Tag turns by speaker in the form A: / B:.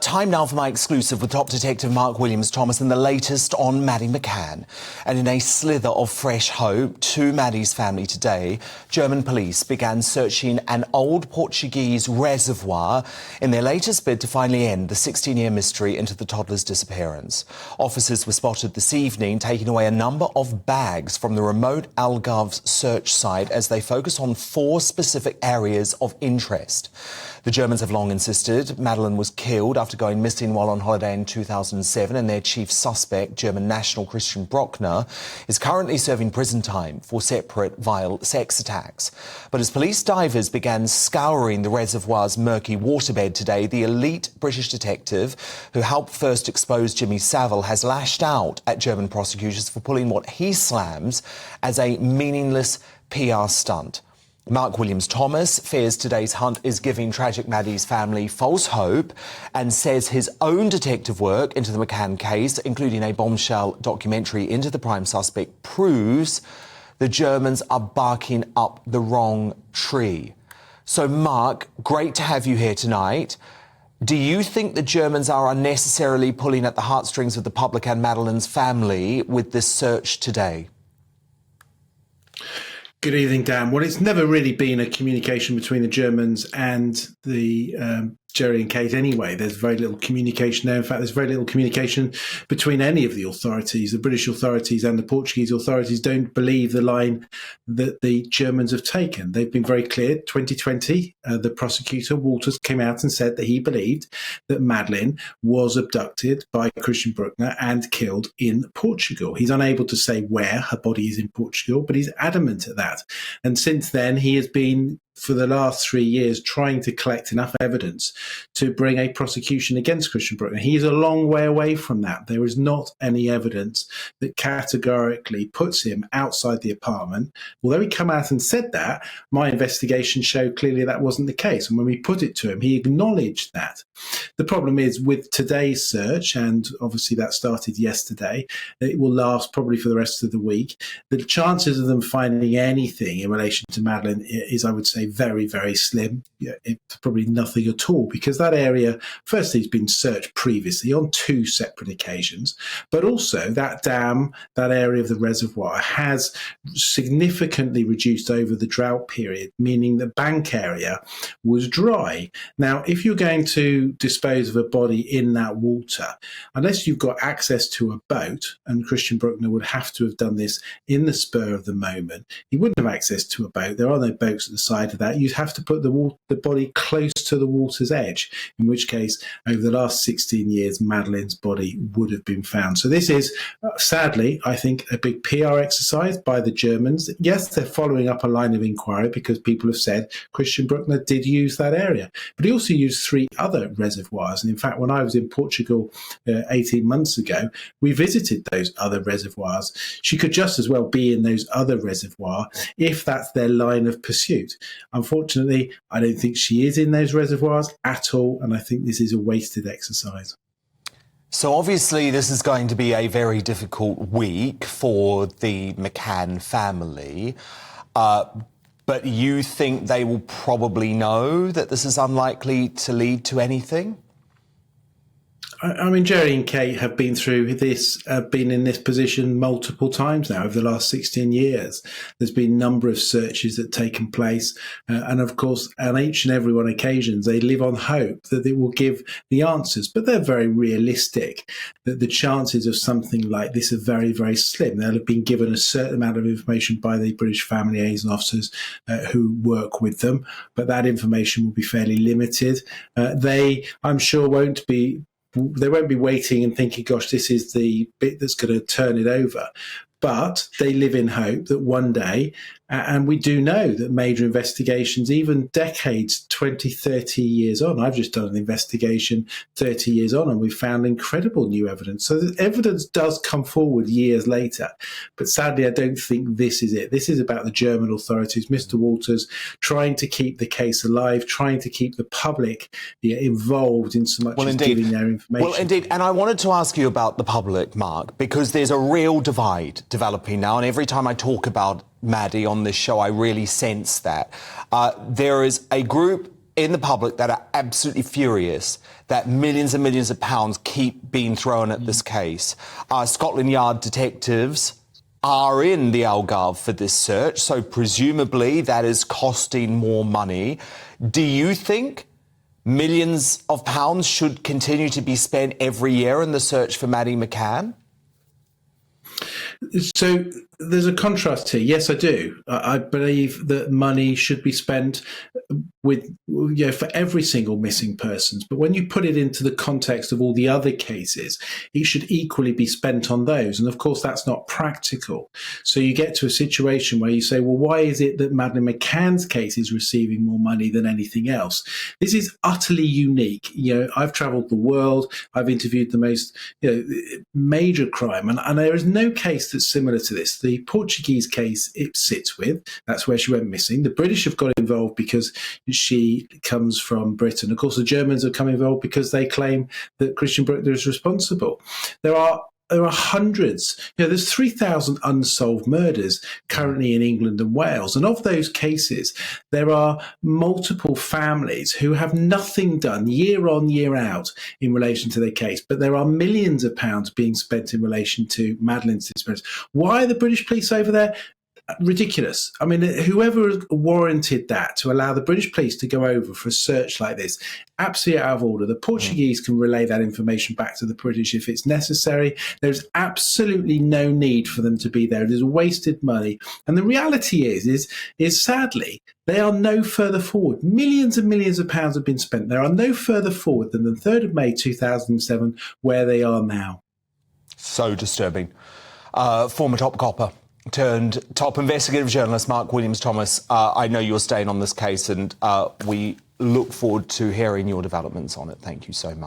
A: Time now for my exclusive with top detective Mark Williams-Thomas and the latest on Madeleine McCann. And in a slither of fresh hope to Maddie's family today, German police began searching an old Portuguese reservoir in their latest bid to finally end the 16-year mystery into the toddler's disappearance. Officers were spotted this evening taking away a number of bags from the remote Algarve search site as they focus on 4 specific areas of interest. The Germans have long insisted Madeleine was killed after going missing while on holiday in 2007, and their chief suspect, German national Christian Bruckner, is currently serving prison time for separate vile sex attacks. But as police divers began scouring the reservoir's murky waterbed today, the elite British detective who helped first expose Jimmy Savile has lashed out at German prosecutors for pulling what he slams as a meaningless PR stunt. Mark Williams-Thomas fears today's hunt is giving tragic Maddie's family false hope and says his own detective work into the McCann case, including a bombshell documentary into the prime suspect, proves the Germans are barking up the wrong tree. So, Mark, great to have you here tonight. Do you think the Germans are unnecessarily pulling at the heartstrings of the public and Madeleine's family with this search today?
B: Good evening, Dan. Well, it's never really been a communication between the Germans and the Jerry and Kate anyway. There's very little communication there. In fact, there's very little communication between any of the authorities. The British authorities and the Portuguese authorities don't believe the line that the Germans have taken. They've been very clear. 2020, the prosecutor, Walters, came out and said that he believed that Madeleine was abducted by Christian Bruckner and killed in Portugal. He's unable to say where her body is in Portugal, but he's adamant at that. And since then, he has been, for the last 3 years, trying to collect enough evidence to bring a prosecution against Christian Bruckner. He is a long way away from that. There is not any evidence that categorically puts him outside the apartment. Although he came out and said that, my investigation showed clearly that wasn't the case. And when we put it to him, he acknowledged that. The problem is with today's search, and obviously that started yesterday, it will last probably for the rest of the week. The chances of them finding anything in relation to Madeleine is, I would say, very, very slim. It's probably nothing at all, because that area, firstly, has been searched previously on 2 separate occasions, but also that dam, that area of the reservoir, has significantly reduced over the drought period, meaning the bank area was dry. Now, if you're going to dispose of a body in that water, unless you've got access to a boat, and Christian Bruckner would have to have done this in the spur of the moment, he wouldn't have access to a boat. There are no boats at the side of that. You'd have to put the body close to the water's edge, in which case, over the last 16 years, Madeleine's body would have been found. So this is, sadly, I think, a big PR exercise by the Germans. Yes, they're following up a line of inquiry because people have said Christian Bruckner did use that area, but he also used 3 other reservoirs. And in fact, when I was in Portugal 18 months ago, we visited those other reservoirs. She could just as well be in those other reservoirs if that's their line of pursuit. Unfortunately, I don't think she is in those reservoirs at all, and I think this is a wasted exercise.
A: So obviously this is going to be a very difficult week for the McCann family, but you think they will probably know that this is unlikely to lead to anything?
B: I mean, Jerry and Kate have been through this, been in this position multiple times now over the last 16 years. There's been a number of searches that have taken place. And of course, on each and every one occasions, they live on hope that it will give the answers. But they're very realistic that the chances of something like this are very, very slim. They'll have been given a certain amount of information by the British family liaison officers who work with them. But that information will be fairly limited. They, I'm sure, they won't be waiting and thinking, gosh, this is the bit that's going to turn it over. But they live in hope that one day, and we do know that major investigations, even decades, 20, 30 years on, I've just done an investigation 30 years on, and we found incredible new evidence. So the evidence does come forward years later. But sadly, I don't think this is it. This is about the German authorities, Mr. Walters, trying to keep the case alive, trying to keep the public involved in so much as giving their information.
A: Well, indeed. And I wanted to ask you about the public, Mark, because there's a real divide developing now. And every time I talk about Maddie on this show, I really sense that. There is a group in the public that are absolutely furious that millions and millions of pounds keep being thrown at this case. Scotland Yard detectives are in the Algarve for this search, so presumably that is costing more money. Do you think millions of pounds should continue to be spent every year in the search for Madeleine McCann?
B: So there's a contrast here. Yes, I do. I believe that money should be spent for every single missing persons. But when you put it into the context of all the other cases, it should equally be spent on those. And of course, that's not practical. So you get to a situation where you say, well, why is it that Madeleine McCann's case is receiving more money than anything else? This is utterly unique. I've traveled the world. I've interviewed the most major crime. And there is no case that's similar to this. The Portuguese case it sits with, that's where she went missing. The British have got involved because she comes from Britain. Of course, the Germans have come involved because they claim that Christian Bruckner is responsible. There are hundreds. There's 3,000 unsolved murders currently in England and Wales. And of those cases, there are multiple families who have nothing done year on, year out in relation to their case. But there are millions of pounds being spent in relation to Madeleine's disappearance. Why are the British police over there? Ridiculous. I mean, whoever warranted that to allow the British police to go over for a search like this, absolutely out of order. The Portuguese can relay that information back to the British if it's necessary. There's absolutely no need for them to be there. It is wasted money. And the reality is sadly, they are no further forward. Millions and millions of pounds have been spent. They are no further forward than the 3rd of May 2007, where they are now.
A: So disturbing. Former top copper turned top investigative journalist Mark Williams-Thomas, I know you're staying on this case and we look forward to hearing your developments on it. Thank you so much.